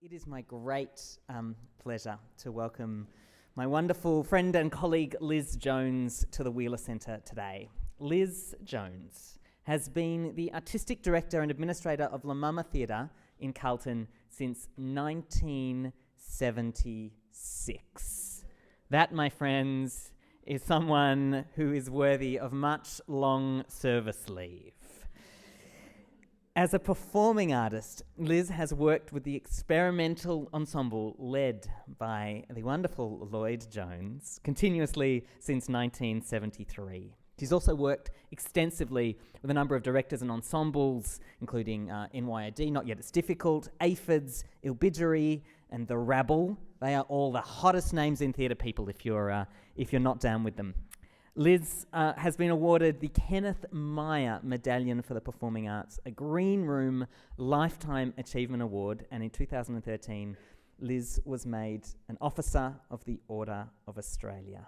It is my great pleasure to welcome my wonderful friend and colleague Liz Jones to the Wheeler Centre today. Liz Jones has been the artistic director and administrator of La Mama Theatre in Carlton since 1976. That, my friends, is someone who is worthy of much long service leave. As a performing artist, Liz has worked with the experimental ensemble led by the wonderful Lloyd Jones continuously since 1973. She's also worked extensively with a number of directors and ensembles, including NYOD, Not Yet It's Difficult, Aphids, Ilbidgery, and The Rabble. They are all the hottest names in theatre, people, if you're not down with them. Liz has been awarded the Kenneth Meyer Medallion for the Performing Arts, a Green Room Lifetime Achievement Award, and in 2013, Liz was made an Officer of the Order of Australia.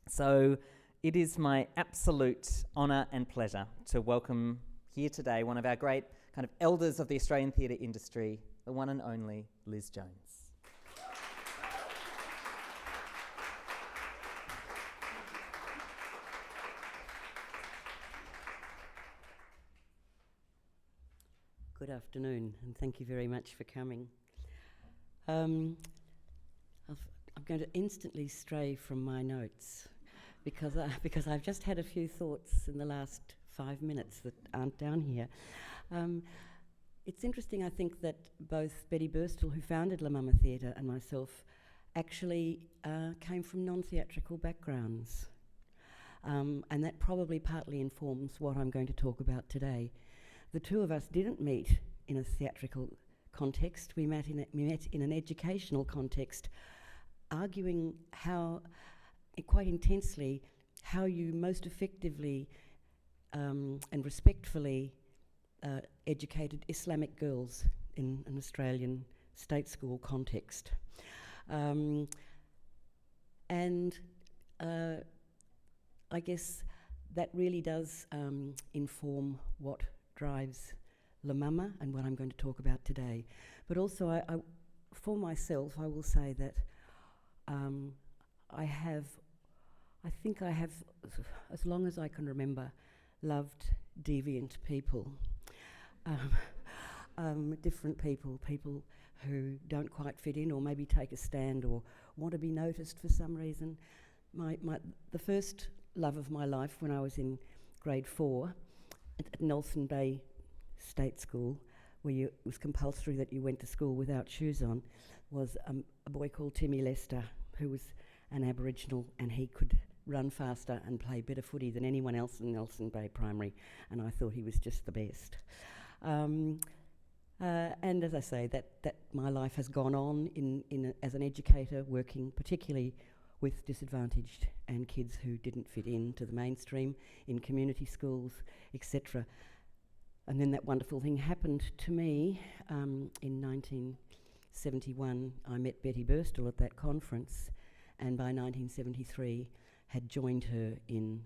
So it is my absolute honour and pleasure to welcome here today one of our great kind of elders of the Australian theatre industry, the one and only Liz Jones. Good afternoon, and thank you very much for coming. I'm going to instantly stray from my notes because I've just had a few thoughts in the last 5 minutes that aren't down here. It's interesting, I think, that both Betty Birstall, who founded La Mama Theatre, and myself actually came from non-theatrical backgrounds. And that probably partly informs what I'm going to talk about today. The two of us didn't meet in a theatrical context. We met in an educational context, arguing how, quite intensely, how you most effectively and respectfully educated Islamic girls in an Australian state school context. I guess that really does inform what drives La Mama and what I'm going to talk about today. But also, for myself, I will say that I think I have, as long as I can remember, loved deviant people. Different people who don't quite fit in or maybe take a stand or want to be noticed for some reason. The first love of my life when I was in grade 4 at Nelson Bay State School, where it was compulsory that you went to school without shoes on, was a boy called Timmy Lester, who was an Aboriginal, and he could run faster and play better footy than anyone else in Nelson Bay Primary, and I thought he was just the best. And as I say, that my life has gone on as an educator, working particularly with disadvantaged and kids who didn't fit into the mainstream in community schools, etc. And then that wonderful thing happened to me in 1971. I met Betty Birstall at that conference, and by 1973 had joined her in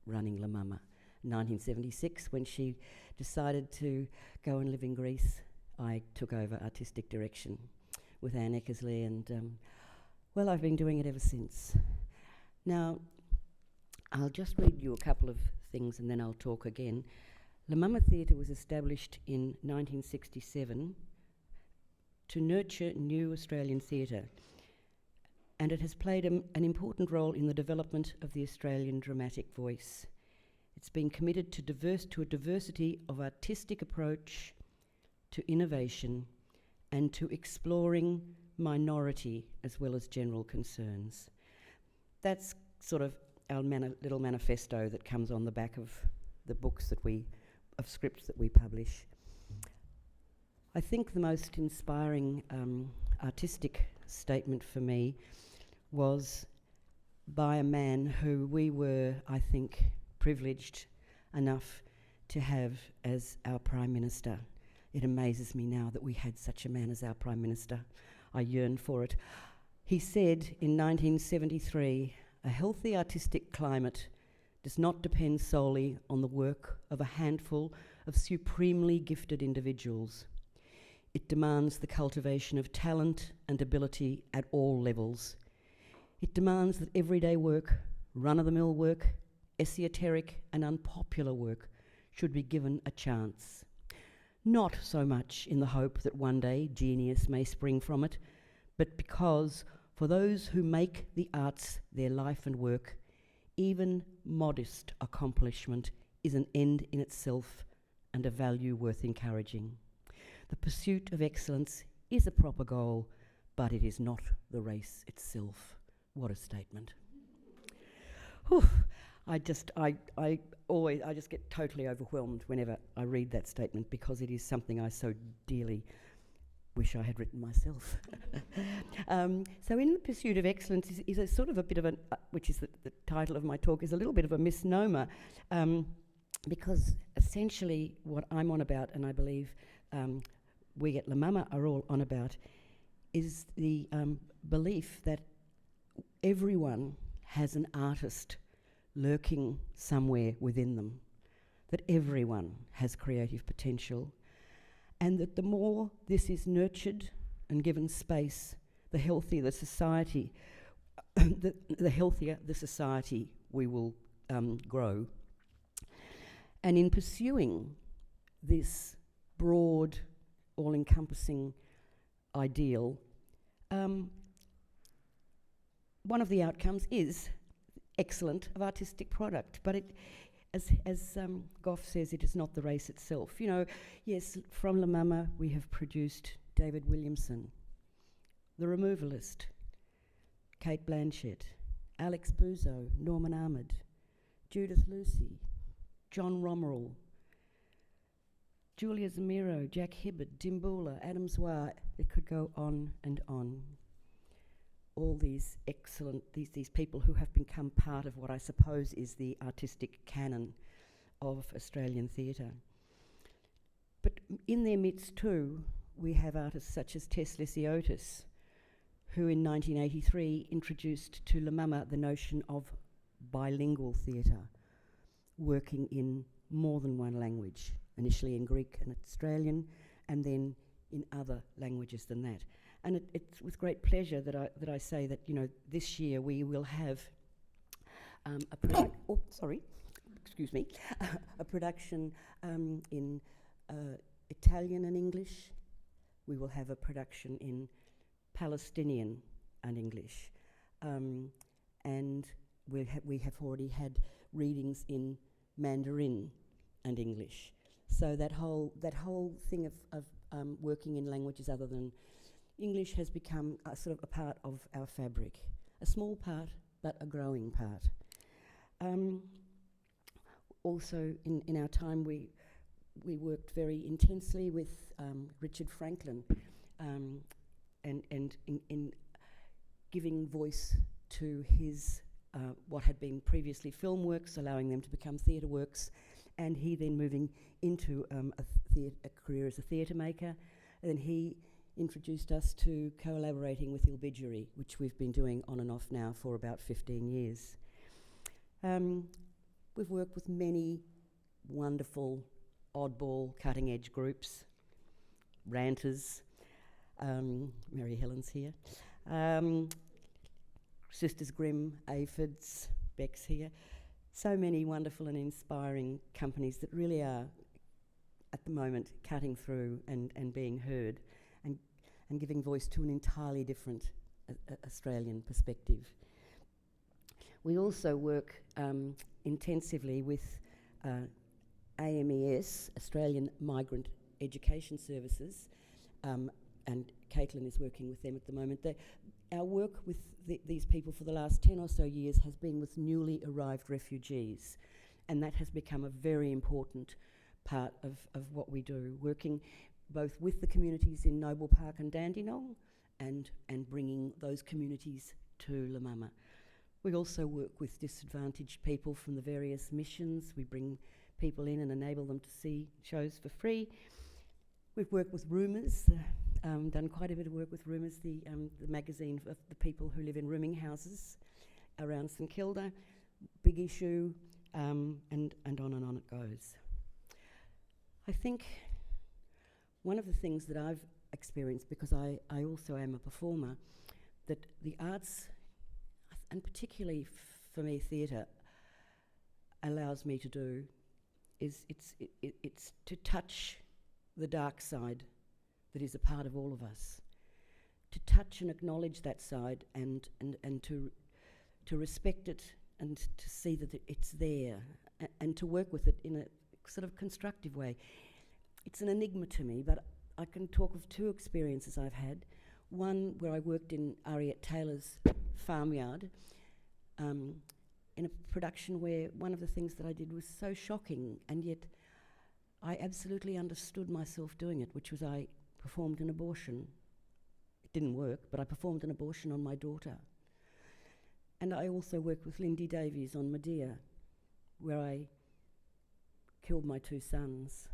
running La Mama. In 1976, when she decided to go and live in Greece, I took over artistic direction with Anne Eckersley, and well, I've been doing it ever since. Now, I'll just read you a couple of things and then I'll talk again. La Mama Theatre was established in 1967 to nurture new Australian theatre, and it has played an important role in the development of the Australian dramatic voice. It's been committed to a diversity of artistic approach to innovation and to exploring minority as well as general concerns. That's sort of our little manifesto that comes on the back of the books of scripts that we publish. I think the most inspiring artistic statement for me was by a man who we were, I think, privileged enough to have as our Prime Minister. It amazes me now that we had such a man as our Prime Minister. I yearn for it. He said in 1973, "A healthy artistic climate does not depend solely on the work of a handful of supremely gifted individuals. It demands the cultivation of talent and ability at all levels. It demands that everyday work, run-of-the-mill work, esoteric and unpopular work should be given a chance. Not so much in the hope that one day genius may spring from it, but because for those who make the arts their life and work, even modest accomplishment is an end in itself and a value worth encouraging. The pursuit of excellence is a proper goal, but it is not the race itself. What a statement. Whew. I just get totally overwhelmed whenever I read that statement, because it is something I so dearly wish I had written myself. So in the pursuit of excellence is a sort of a bit of which is the title of my talk, is a little bit of a misnomer, because essentially what I'm on about, and I believe we at La Mama are all on about, is the belief that everyone has an artist lurking somewhere within them, that everyone has creative potential, and that the more this is nurtured and given space, the healthier the society, the healthier the society we will grow. And in pursuing this broad, all-encompassing ideal, one of the outcomes is excellent of artistic product, but it, as Gough says, it is not the race itself. You know, yes, from La Mama we have produced David Williamson, The Removalist, Kate Blanchett, Alex Buzo, Norman Ahmed, Judith Lucy, John Romerell, Julia Zamiro, Jack Hibbard, Dimbula, Adam Zwar. It could go on and on. All these excellent, these people who have become part of what I suppose is the artistic canon of Australian theatre. But in their midst too, we have artists such as Tess Lysiotis, who in 1983 introduced to La Mama the notion of bilingual theatre, working in more than one language, initially in Greek and Australian, and then in other languages than that. And it's with great pleasure that I say that, you know, this year we will have a production in Italian and English. We will have a production in Palestinian and English, and we have already had readings in Mandarin and English. So that whole thing of working in languages other than English has become sort of a part of our fabric, a small part, but a growing part. Also, in our time, we worked very intensely with Richard Franklin, and in giving voice to his what had been previously film works, allowing them to become theatre works, and he then moving into a career as a theatre maker. And then he introduced us to collaborating with Ilbidgery, which we've been doing on and off now for about 15 years. We've worked with many wonderful, oddball, cutting-edge groups, ranters, Mary Helen's here, Sisters Grimm, Aphids, Beck's here. So many wonderful and inspiring companies that really are, at the moment, cutting through and being heard and giving voice to an entirely different Australian perspective. We also work intensively with AMES, Australian Migrant Education Services, and Caitlin is working with them at the moment. Our work with these people for the last 10 or so years has been with newly arrived refugees, and that has become a very important part of what we do, working both with the communities in Noble Park and Dandenong and bringing those communities to La Mama. We also work with disadvantaged people from the various missions. We bring people in and enable them to see shows for free. We've worked with Roomers, done quite a bit of work with Roomers, the magazine of the people who live in rooming houses around St Kilda, Big Issue, and on it goes. I think one of the things that I've experience, because I also am a performer, that the arts, and particularly for me theatre, allows me to do is it's to touch the dark side that is a part of all of us, to touch and acknowledge that side, and to respect it, and to see that it's there, and to work with it in a sort of constructive way. It's an enigma to me, but I can talk of two experiences I've had. One where I worked in Ariette Taylor's farmyard, in a production where one of the things that I did was so shocking, and yet I absolutely understood myself doing it, which was I performed an abortion. It didn't work, but I performed an abortion on my daughter. And I also worked with Lindy Davies on Medea, where I killed my two sons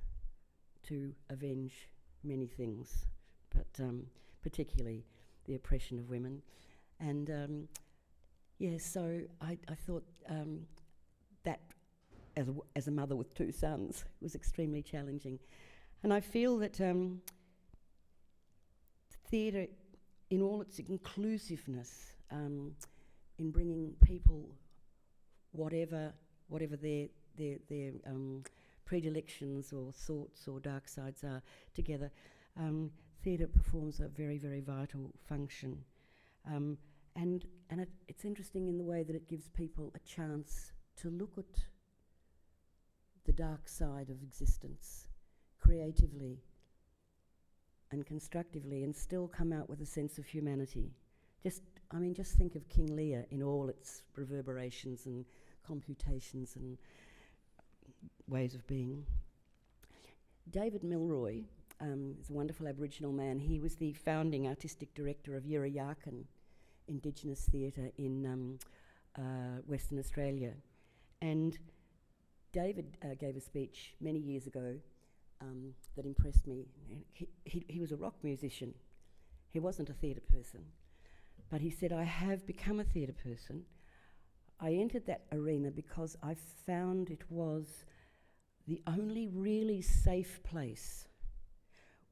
to avenge many things, but particularly the oppression of women. And so I thought that as a mother with two sons was extremely challenging. And I feel that theatre, in all its inclusiveness, in bringing people, whatever their predilections or thoughts or dark sides are, together, theatre performs a very, very vital function. And it's interesting in the way that it gives people a chance to look at the dark side of existence creatively and constructively, and still come out with a sense of humanity. Just think of King Lear in all its reverberations and computations and ways of being. David Milroy is a wonderful Aboriginal man. He was the founding artistic director of Yirrayakan Indigenous Theatre in Western Australia. And David gave a speech many years ago that impressed me. He was a rock musician. He wasn't a theatre person. But he said, I have become a theatre person. I entered that arena because I found it was the only really safe place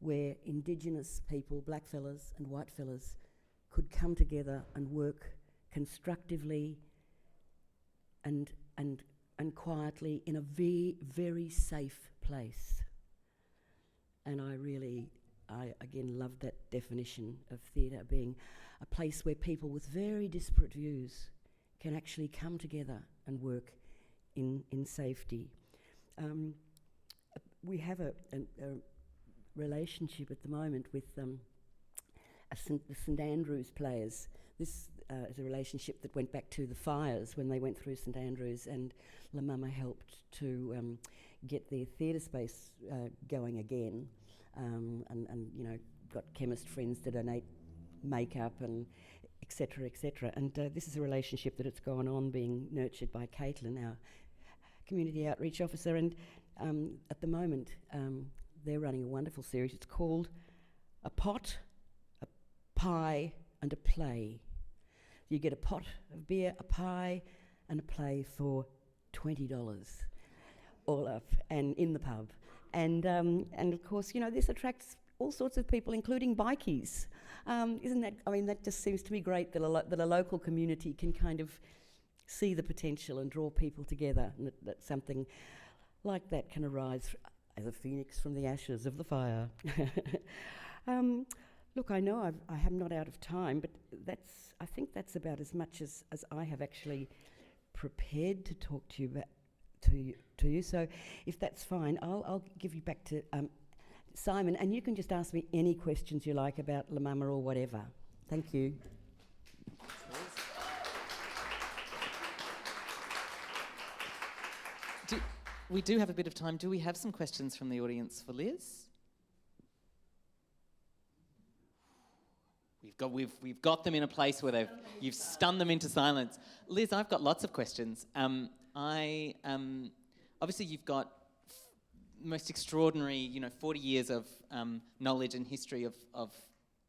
where Indigenous people, blackfellas and whitefellas, could come together and work constructively and quietly in a very safe place. And I again love that definition of theatre being a place where people with very disparate views can actually come together and work in safety. We have a relationship at the moment with the St Andrews players. This is a relationship that went back to the fires when they went through St Andrews, and La Mama helped to get their theatre space going again, and got chemist friends to donate makeup and etc. etc. And this is a relationship that it's gone on being nurtured by Caitlin, our community outreach officer, and at the moment they're running a wonderful series. It's called A Pot, a Pie and a Play. You get a pot of beer, a pie and a play for $20 all up and in the pub. And of course, this attracts all sorts of people, including bikies. Isn't that, that just seems to me great that a local community can kind of see the potential and draw people together, and that something like that can arise as a phoenix from the ashes of the fire. Look, I know I am not out of time, but I think that's about as much as I have actually prepared to talk to you about, to you. So if that's fine, I'll give you back to Simon, and you can just ask me any questions you like about La Mama or whatever. Thank you. We do have a bit of time. Do we have some questions from the audience for Liz? We've got them in a place where you've stunned them into silence. Liz, I've got lots of questions. Obviously you've got most extraordinary, 40 years of knowledge and history of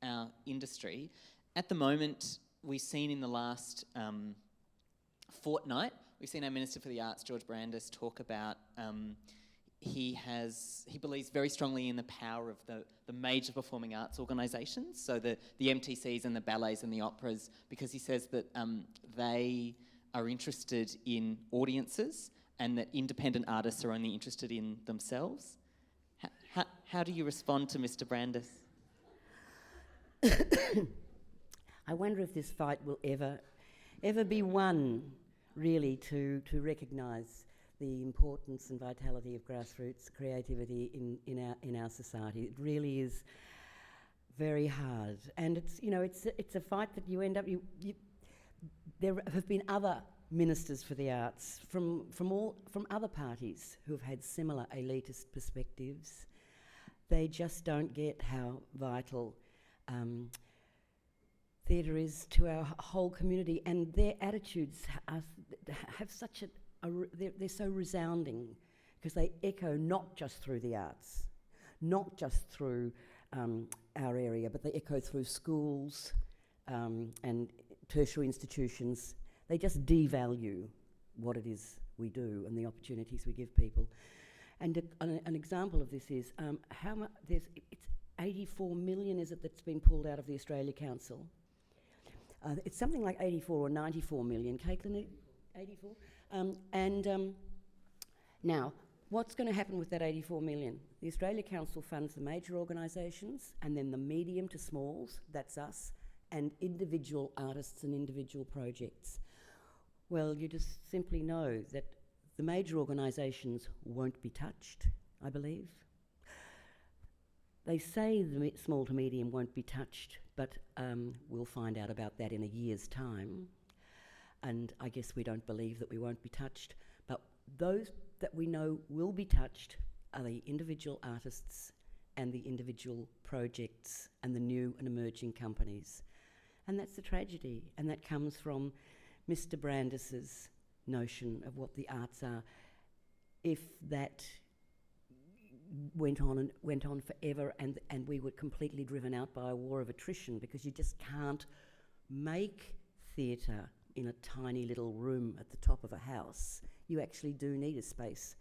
our industry. At the moment, we've seen in the last fortnight, we've seen our Minister for the Arts, George Brandis, talk about he believes very strongly in the power of the major performing arts organisations, so the MTCs and the ballets and the operas, because he says that they are interested in audiences and that independent artists are only interested in themselves. How do you respond to Mr. Brandis? I wonder if this fight will ever be won, really, to recognise the importance and vitality of grassroots creativity in our society. It really is very hard, and it's a fight that you end up. There have been other ministers for the arts from other parties who have had similar elitist perspectives. They just don't get how vital theatre is to our whole community, and their attitudes have such they're so resounding, because they echo not just through the arts, not just through our area, but they echo through schools and tertiary institutions. They just devalue what it is we do and the opportunities we give people. And an example of this is how much it's 84 million, is it, that's been pulled out of the Australia Council? It's something like 84 or 94 million. Caitlin, 84? Now, what's going to happen with that 84 million? The Australia Council funds the major organisations, and then the medium to smalls, that's us, and individual artists and individual projects. Well, you just simply know that the major organisations won't be touched, I believe. They say the small to medium won't be touched, but we'll find out about that in a year's time. And I guess we don't believe that we won't be touched. But those that we know will be touched are the individual artists and the individual projects and the new and emerging companies. And that's the tragedy. And that comes from Mr. Brandis's notion of what the arts are. If that went on forever and we were completely driven out by a war of attrition, because you just can't make theatre in a tiny little room at the top of a house. You actually do need a space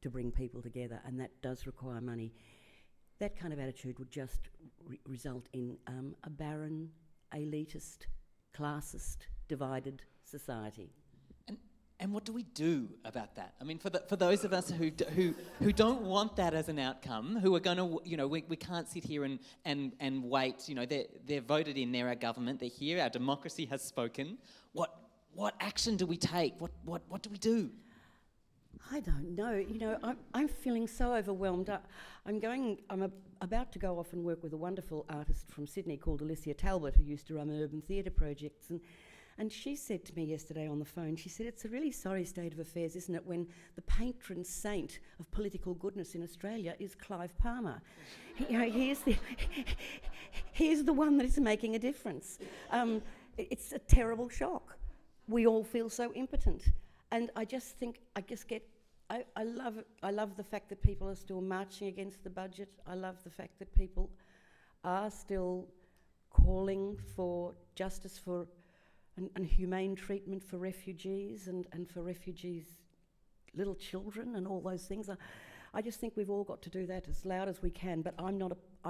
to bring people together, and that does require money. That kind of attitude would just result in a barren, elitist, classist, divided society. And what do we do about that? I mean, for those of us who don't want that as an outcome, who are going to, we can't sit here and wait. They're voted in, they're our government, they're here, our democracy has spoken. What action do we take? What do we do? I don't know. I'm feeling so overwhelmed. I'm about to go off and work with a wonderful artist from Sydney called Alicia Talbot, who used to run urban theatre projects, and she said to me yesterday on the phone, she said, it's a really sorry state of affairs, isn't it, when the patron saint of political goodness in Australia is Clive Palmer. He's the one that is making a difference. It's a terrible shock. We all feel so impotent. And I love the fact that people are still marching against the budget. I love the fact that people are still calling for justice for and humane treatment for refugees and for refugees' little children and all those things. I just think we've all got to do that as loud as we can, but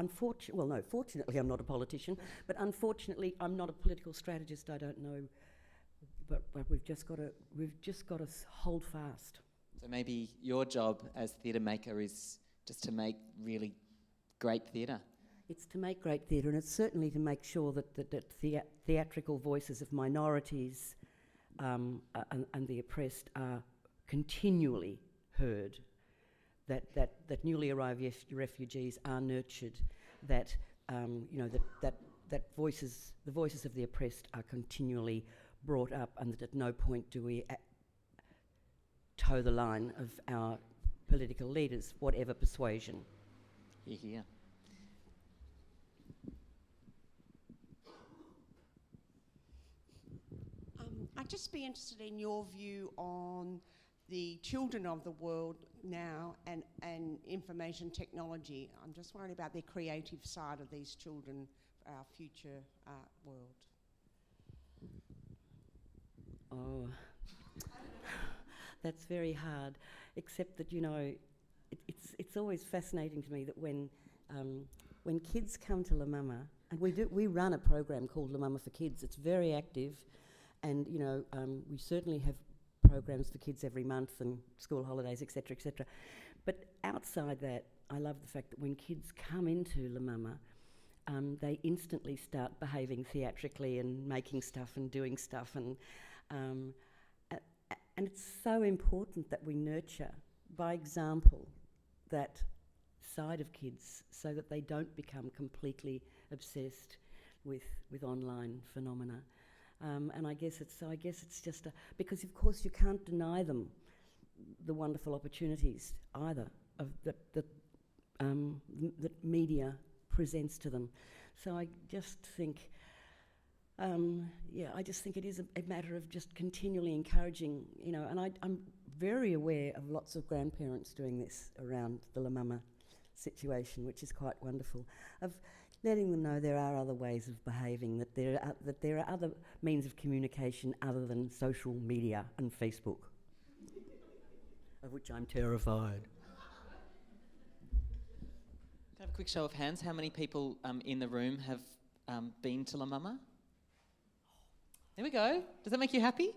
fortunately I'm not a politician, but unfortunately I'm not a political strategist, I don't know. But we've just got to hold fast. So maybe your job as theatre maker is just to make really great theatre. It's to make great theatre, and it's certainly to make sure that theatrical voices of minorities and the oppressed are continually heard, that newly arrived refugees are nurtured, that the voices of the oppressed are continually brought up, and that at no point do we toe the line of our political leaders, whatever persuasion. Hear, hear. I'd just be interested in your view on the children of the world now and information technology. I'm just worried about the creative side of these children for our future art world. Oh, that's very hard, except that, it's always fascinating to me that when kids come to La Mama, and we run a program called La Mama for Kids. It's very active, and we certainly have programs for kids every month and school holidays, etc., etc. But outside that, I love the fact that when kids come into La Mama, they instantly start behaving theatrically and making stuff and doing stuff, and it's so important that we nurture, by example, that side of kids so that they don't become completely obsessed with online phenomena. And I guess it's just because of course you can't deny them the wonderful opportunities either of that media presents to them. So I just think, it is a matter of just continually encouraging, and I'm very aware of lots of grandparents doing this around the La Mama situation, which is quite wonderful, of letting them know there are other ways of behaving, that there are other means of communication other than social media and Facebook, of which I'm terrified. Can I have a quick show of hands? How many people in the room have been to La Mama? There we go. Does that make you happy?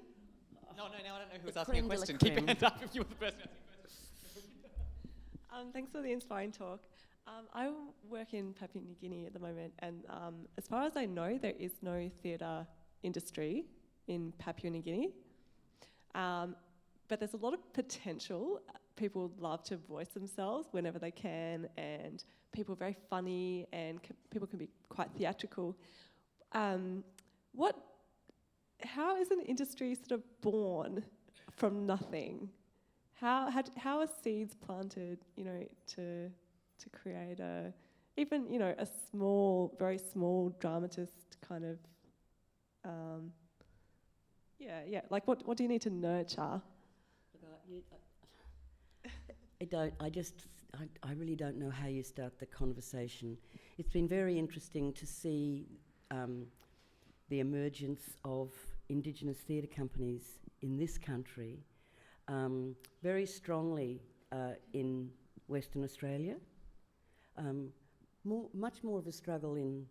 No, I don't know who was asking a question. Keep your hand up if you were the person asking a question. Thanks for the inspiring talk. I work in Papua New Guinea at the moment, and as far as I know, there is no theatre industry in Papua New Guinea. But there's a lot of potential. People love to voice themselves whenever they can, and people are very funny, and people can be quite theatrical. How is an industry sort of born from nothing? How are seeds planted, to create a small, very small dramatist kind of, like what do you need to nurture? I really don't know how you start the conversation. It's been very interesting to see the emergence of Indigenous theatre companies in this country, very strongly in Western Australia, much more of a struggle in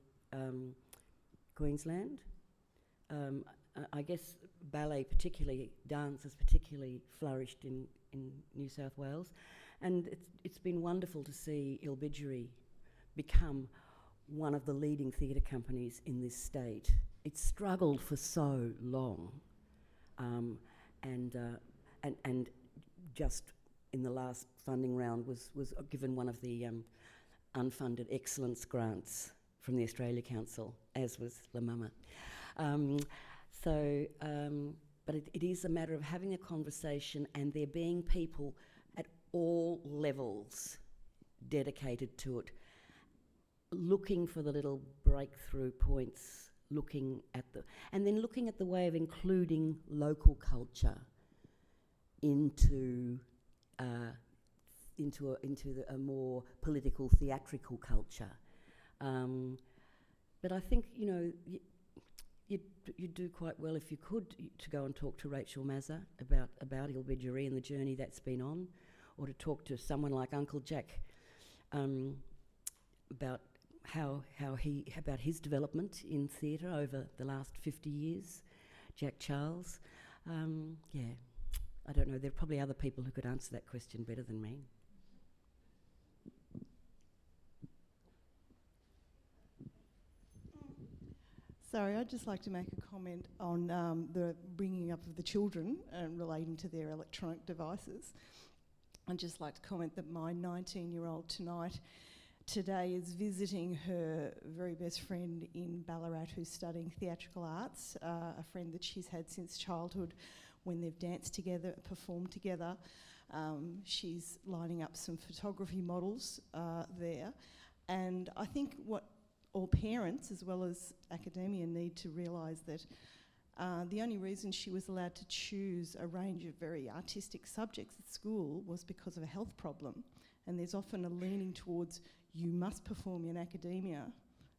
Queensland. I guess ballet, particularly dance, has particularly flourished in New South Wales, and it's been wonderful to see Ilbidgery become one of the leading theatre companies in this state. It's struggled for so long, and just in the last funding round was given one of the unfunded excellence grants from the Australia Council, as was La Mama. But it is a matter of having a conversation and there being people at all levels dedicated to it, looking for the little breakthrough points, looking at the way of including local culture into a more political, theatrical culture. But I think, you'd do quite well if you could to go and talk to Rachel Mazza about Ilbidgery and the journey that's been on, or to talk to someone like Uncle Jack about about his development in theatre over the last 50 years, Jack Charles. I don't know, there are probably other people who could answer that question better than me. Sorry, I'd just like to make a comment on the bringing up of the children and relating to their electronic devices. I'd just like to comment that my 19-year-old today is visiting her very best friend in Ballarat who's studying theatrical arts, a friend that she's had since childhood when they've danced together, performed together. She's lining up some photography models there. And I think what all parents as well as academia need to realise that the only reason she was allowed to choose a range of very artistic subjects at school was because of a health problem. And there's often a leaning towards you must perform in academia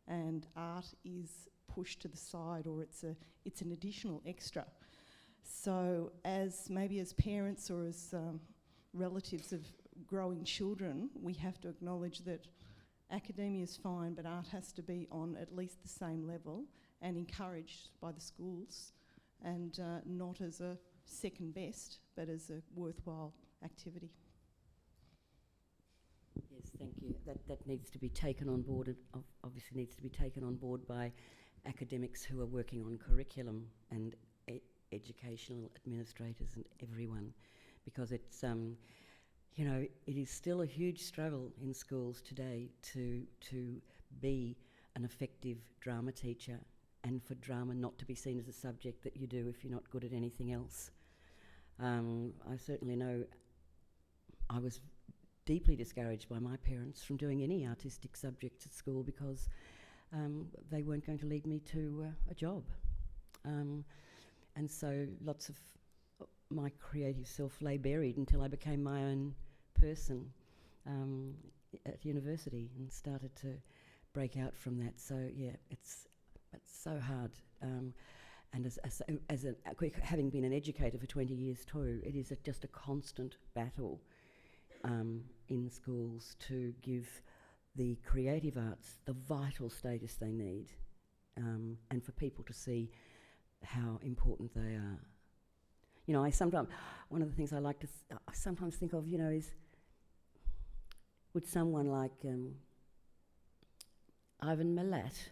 and art is pushed to the side, or it's an additional extra. So as parents or as relatives of growing children, we have to acknowledge that academia is fine, but art has to be on at least the same level and encouraged by the schools, and not as a second best, but as a worthwhile activity. Yes, thank you. That needs to be taken on board. It obviously needs to be taken on board by academics who are working on curriculum and educational administrators and everyone, because it's you know, it is still a huge struggle in schools today to be an effective drama teacher, and for drama not to be seen as a subject that you do if you're not good at anything else. I certainly know I was deeply discouraged by my parents from doing any artistic subjects at school because they weren't going to lead me to a job. And so lots of my creative self lay buried until I became my own person at university and started to break out from that. So yeah, it's so hard. And having been an educator for 20 years too, it is just a constant battle in schools to give the creative arts the vital status they need, and for people to see how important they are. You know, one of the things I like to I sometimes think of, you know, is would someone like Ivan Milat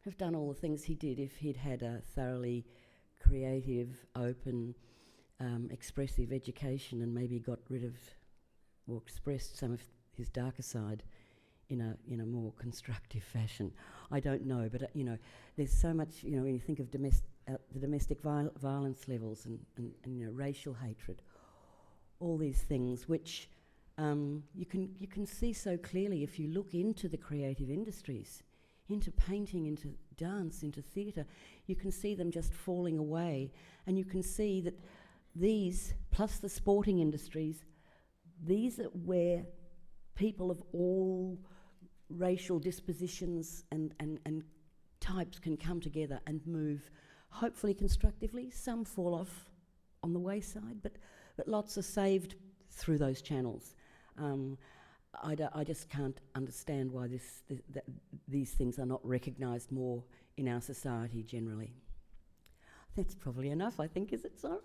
have done all the things he did if he'd had a thoroughly creative, open, expressive education and maybe got rid of or expressed some of his darker side in a more constructive fashion? I don't know, but you know, there's so much, you know, when you think of the domestic violence levels and you know, racial hatred, all these things which you can see so clearly if you look into the creative industries, into painting, into dance, into theatre. You can see them just falling away, and you can see that these, plus the sporting industries, these are where people of all racial dispositions and types can come together and move, hopefully constructively. Some fall off on the wayside, but lots are saved through those channels. I just can't understand why these things are not recognised more in our society generally. That's probably enough, I think, is it, Sarah?